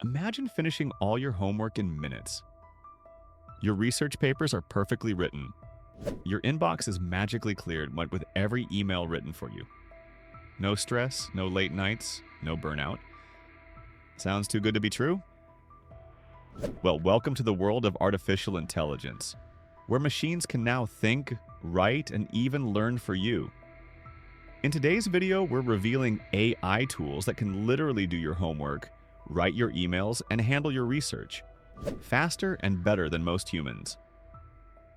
Imagine finishing all your homework in minutes. Your research papers are perfectly written. Your inbox is magically cleared with every email written for you. No stress, no late nights, no burnout. Sounds too good to be true? Well, welcome to the world of artificial intelligence, where machines can now think, write, and even learn for you. In today's video, we're revealing AI tools that can literally do your homework, write your emails, and handle your research faster and better than most humans.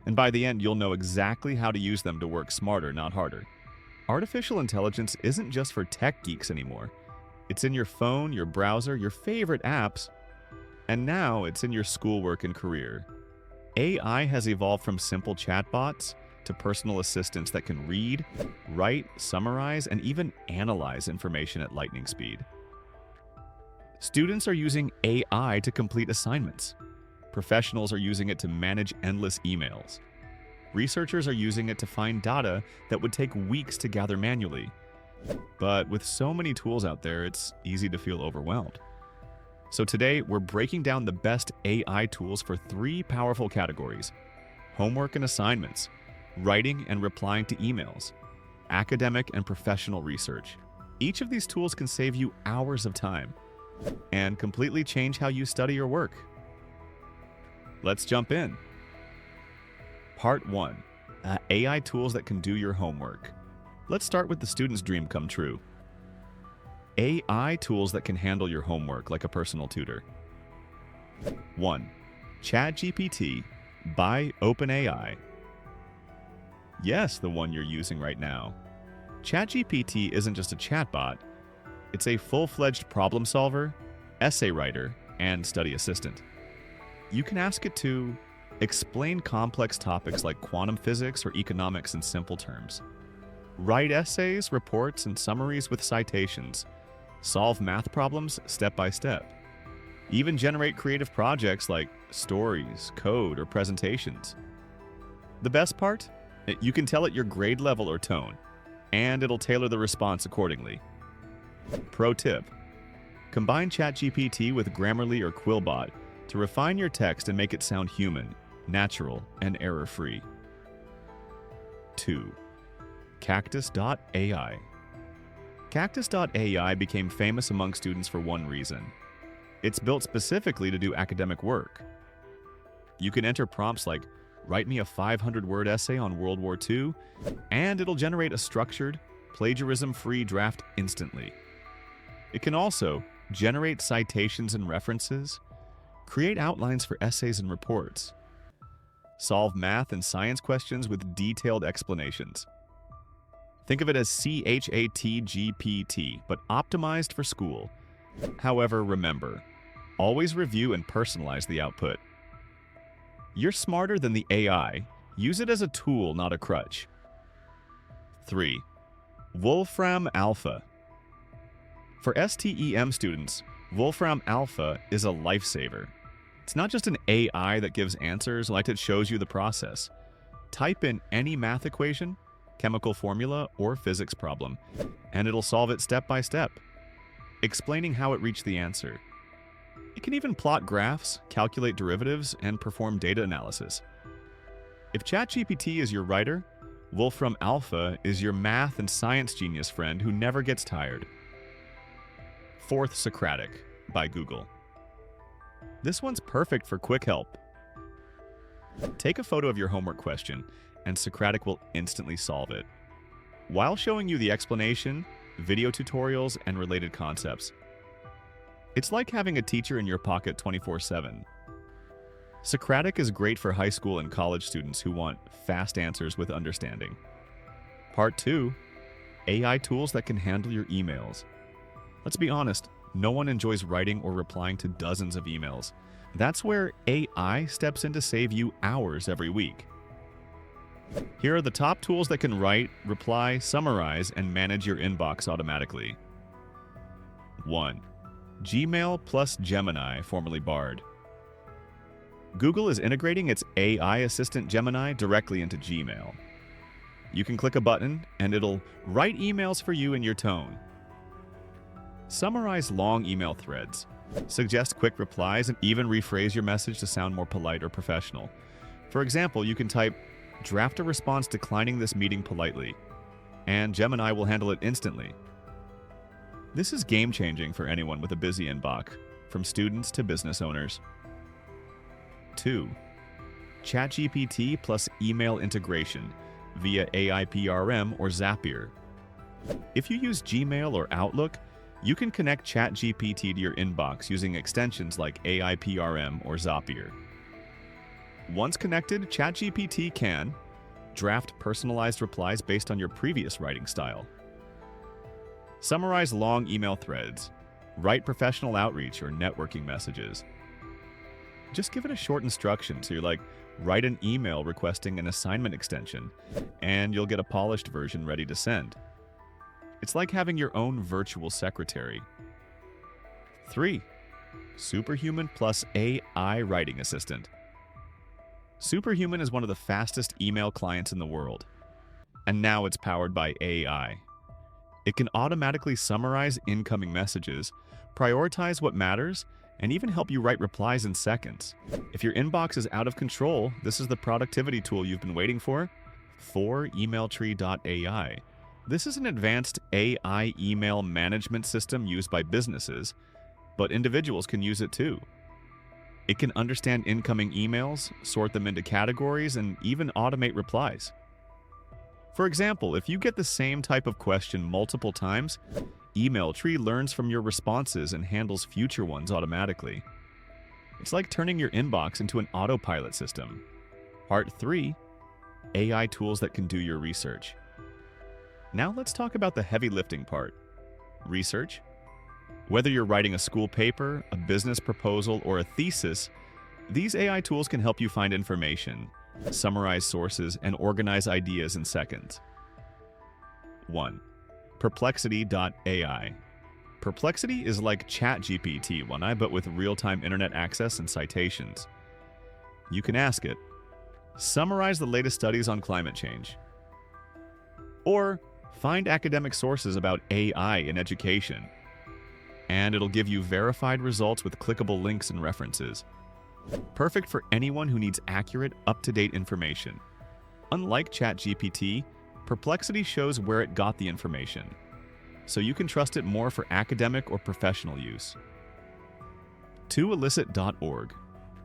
And by the end, you'll know exactly how to use them to work smarter, not harder. Artificial intelligence isn't just for tech geeks anymore. It's in your phone, your browser, your favorite apps, and now it's in your schoolwork and career. AI has evolved from simple chatbots to personal assistants that can read, write, summarize, and even analyze information at lightning speed. Students are using AI to complete assignments. Professionals are using it to manage endless emails. Researchers are using it to find data that would take weeks to gather manually. But with so many tools out there, it's easy to feel overwhelmed. So today, we're breaking down the best AI tools for three powerful categories: homework and assignments, writing and replying to emails, academic and professional research. Each of these tools can save you hours of time and completely change how you study or work. Let's jump in. Part 1. AI tools that can do your homework. Let's start with the student's dream come true. AI tools that can handle your homework like a personal tutor. 1. ChatGPT by OpenAI. Yes, the one you're using right now. ChatGPT isn't just a chatbot. It's a full-fledged problem solver, essay writer, and study assistant. You can ask it to explain complex topics like quantum physics or economics in simple terms, write essays, reports, and summaries with citations, solve math problems step by step, even generate creative projects like stories, code, or presentations. The best part? You can tell it your grade level or tone, and it'll tailor the response accordingly. Pro tip: combine ChatGPT with Grammarly or Quillbot to refine your text and make it sound human, natural, and error-free. 2. Cactus.ai. Cactus.ai became famous among students for one reason. It's built specifically to do academic work. You can enter prompts like, "Write me a 500-word essay on World War II," and it'll generate a structured, plagiarism-free draft instantly. It can also generate citations and references, create outlines for essays and reports, solve math and science questions with detailed explanations. Think of it as ChatGPT, but optimized for school. However, remember, always review and personalize the output. You're smarter than the AI. Use it as a tool, not a crutch. 3. Wolfram Alpha. For STEM students, Wolfram Alpha is a lifesaver. It's not just an AI that gives answers, it shows you the process. Type in any math equation, chemical formula, or physics problem, and it'll solve it step by step, explaining how it reached the answer. It can even plot graphs, calculate derivatives, and perform data analysis. If ChatGPT is your writer, Wolfram Alpha is your math and science genius friend who never gets tired. 4th, Socratic by Google. This one's perfect for quick help. Take a photo of your homework question, and Socratic will instantly solve it, while showing you the explanation, video tutorials, and related concepts. It's like having a teacher in your pocket 24/7. Socratic is great for high school and college students who want fast answers with understanding. Part 2. AI tools that can handle your emails. Let's be honest, no one enjoys writing or replying to dozens of emails. That's where AI steps in to save you hours every week. Here are the top tools that can write, reply, summarize, and manage your inbox automatically. 1. Gmail plus Gemini, formerly Bard. Google is integrating its AI assistant Gemini directly into Gmail. You can click a button, and it'll write emails for you in your tone. Summarize long email threads, Suggest quick replies and even rephrase your message to sound more polite or professional. For example, you can type, "Draft a response declining this meeting politely," and Gemini will handle it instantly. This is game-changing for anyone with a busy inbox, from students to business owners. 2. ChatGPT plus email integration via AIPRM or Zapier. If you use Gmail or Outlook, you can connect ChatGPT to your inbox using extensions like AIPRM or Zapier. Once connected, ChatGPT can draft personalized replies based on your previous writing style, summarize long email threads, write professional outreach or networking messages. Just give it a short instruction, so you're like, write an email requesting an assignment extension, and you'll get a polished version ready to send. It's like having your own virtual secretary. 3. Superhuman plus AI writing assistant. Superhuman is one of the fastest email clients in the world, and now it's powered by AI. It can automatically summarize incoming messages, prioritize what matters, and even help you write replies in seconds. If your inbox is out of control, this is the productivity tool you've been waiting for. 4. Emailtree.ai. This is an advanced AI email management system used by businesses, but individuals can use it too. It can understand incoming emails, sort them into categories, and even automate replies. For example, if you get the same type of question multiple times, Emailtree learns from your responses and handles future ones automatically. It's like turning your inbox into an autopilot system. Part 3. AI tools that can do your research. Now let's talk about the heavy lifting part. Research. Whether you're writing a school paper, a business proposal, or a thesis, these AI tools can help you find information, summarize sources, and organize ideas in seconds. 1. Perplexity.ai. Perplexity is like ChatGPT, but with real-time internet access and citations. You can ask it, summarize the latest studies on climate change, or find academic sources about AI in education, and it'll give you verified results with clickable links and references. Perfect for anyone who needs accurate, up-to-date information. Unlike ChatGPT, Perplexity shows where it got the information, so you can trust it more for academic or professional use. 2. Elicit.org.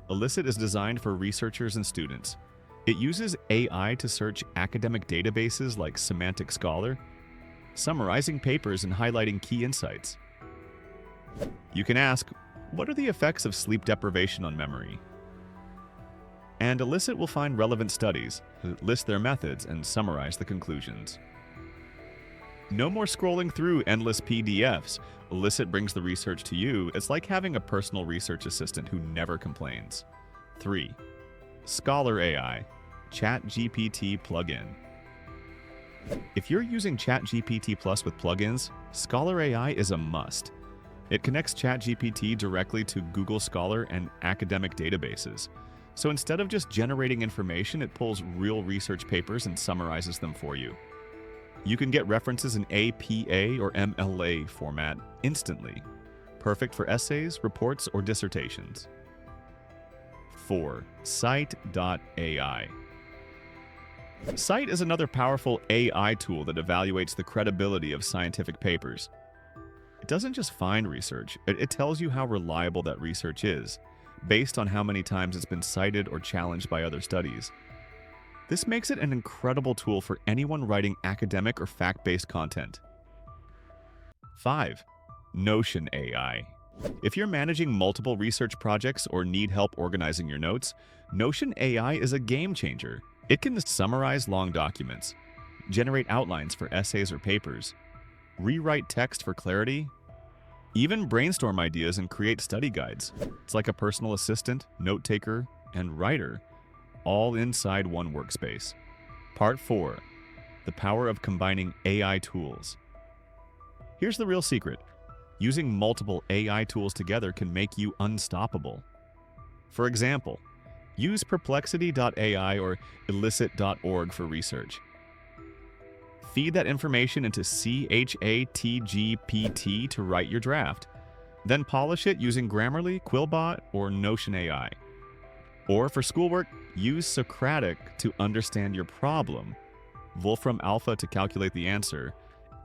Elicit is designed for researchers and students. It uses AI to search academic databases like Semantic Scholar, summarizing papers and highlighting key insights. You can ask, what are the effects of sleep deprivation on memory? And Elicit will find relevant studies, list their methods, and summarize the conclusions. No more scrolling through endless PDFs. Elicit brings the research to you. It's like having a personal research assistant who never complains. 3. Scholar AI, ChatGPT plugin. If you're using ChatGPT Plus with plugins, Scholar AI is a must. It connects ChatGPT directly to Google Scholar and academic databases. So instead of just generating information, it pulls real research papers and summarizes them for you. You can get references in APA or MLA format instantly, perfect for essays, reports, or dissertations. 4. Cite.ai. Cite is another powerful AI tool that evaluates the credibility of scientific papers. It doesn't just find research, it tells you how reliable that research is, based on how many times it's been cited or challenged by other studies. This makes it an incredible tool for anyone writing academic or fact-based content. 5. Notion AI. If you're managing multiple research projects or need help organizing your notes, Notion AI is a game changer. It can summarize long documents, generate outlines for essays or papers, rewrite text for clarity, even brainstorm ideas and create study guides. It's like a personal assistant, note-taker, and writer, all inside one workspace. Part 4. The power of combining AI tools. Here's the real secret. Using multiple AI tools together can make you unstoppable. For example, use Perplexity.ai or Elicit.org for research. Feed that information into ChatGPT to write your draft. Then polish it using Grammarly, Quillbot, or Notion AI. Or for schoolwork, use Socratic to understand your problem, Wolfram Alpha to calculate the answer,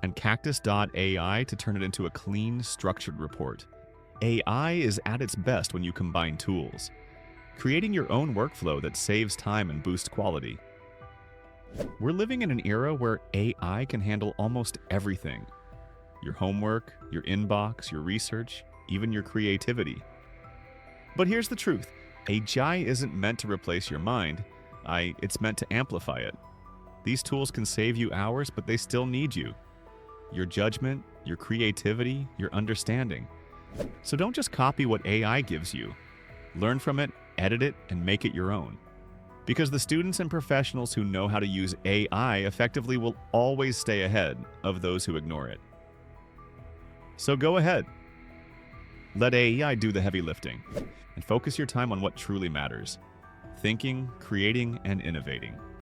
and Cactus.ai to turn it into a clean, structured report. AI is at its best when you combine tools, creating your own workflow that saves time and boosts quality. We're living in an era where AI can handle almost everything. Your homework, your inbox, your research, even your creativity. But here's the truth. AI isn't meant to replace your mind. It's meant to amplify it. These tools can save you hours, but they still need you. Your judgment, your creativity, your understanding. So don't just copy what AI gives you. Learn from it, edit it, and make it your own. Because the students and professionals who know how to use AI effectively will always stay ahead of those who ignore it. So go ahead. Let AI do the heavy lifting, and focus your time on what truly matters: thinking, creating, and innovating.